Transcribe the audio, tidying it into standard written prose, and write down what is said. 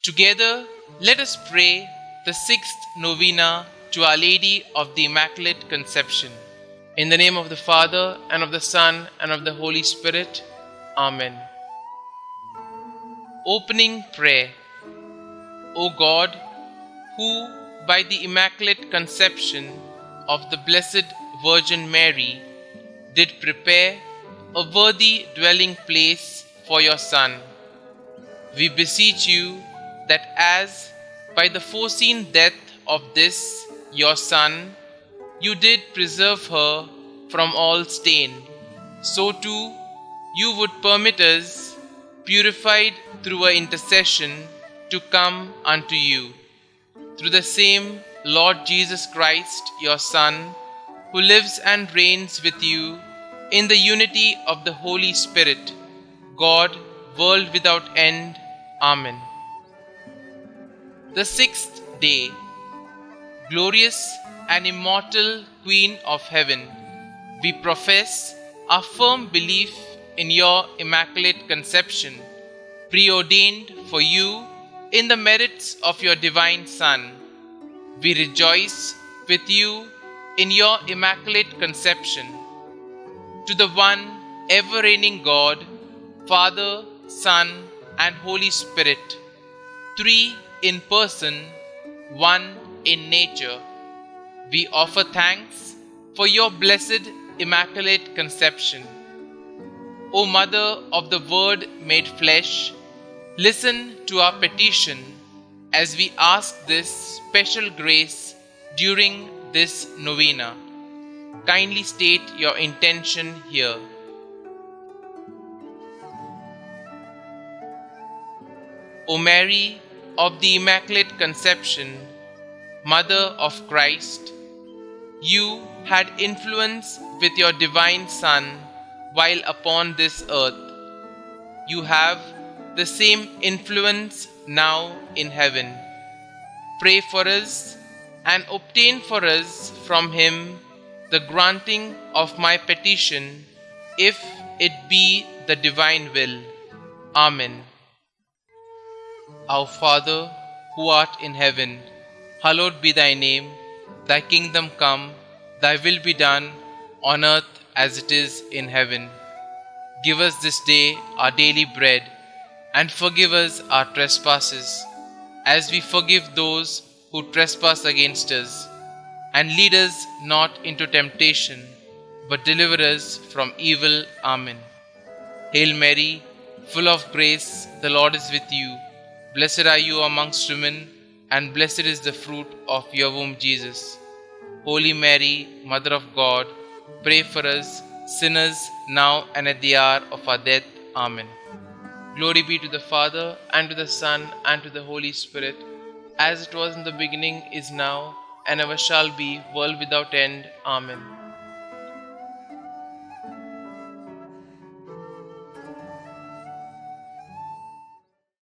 Together, let us pray the sixth novena to Our Lady of the Immaculate Conception. In the name of the Father, and of the Son, and of the Holy Spirit. Amen. Opening Prayer. O God, who by the Immaculate Conception of the Blessed Virgin Mary did prepare a worthy dwelling place for your Son, we beseech you that as by the foreseen death of this your Son you did preserve her from all stain, so too you would permit us, purified through her intercession, to come unto you. Through the same Lord Jesus Christ, your Son, who lives and reigns with you in the unity of the Holy Spirit, God, world without end. Amen. The sixth day. Glorious and immortal Queen of Heaven, we profess our firm belief in your Immaculate Conception, preordained for you in the merits of your divine Son. We rejoice with you in your Immaculate Conception. To the one ever-reigning God, Father, Son, and Holy Spirit, three in person, one in nature, we offer thanks for your blessed Immaculate Conception. O Mother of the Word made flesh, listen to our petition as we ask this special grace during this novena. Kindly state your intention here. O Mary of the Immaculate Conception, Mother of Christ, you had influence with your divine Son while upon this earth. You have the same influence now in heaven. Pray for us and obtain for us from him the granting of my petition, if it be the divine will. Amen. Our Father, who art in heaven, hallowed be thy name. Thy kingdom come, thy will be done, on earth as it is in heaven. Give us this day our daily bread, and forgive us our trespasses, as we forgive those who trespass against us. And lead us not into temptation, but deliver us from evil. Amen. Hail Mary, full of grace, the Lord is with you. Blessed are you amongst women, and blessed is the fruit of your womb, Jesus. Holy Mary, Mother of God, pray for us sinners, now and at the hour of our death. Amen. Glory be to the Father, and to the Son, and to the Holy Spirit, as it was in the beginning, is now, and ever shall be, world without end. Amen.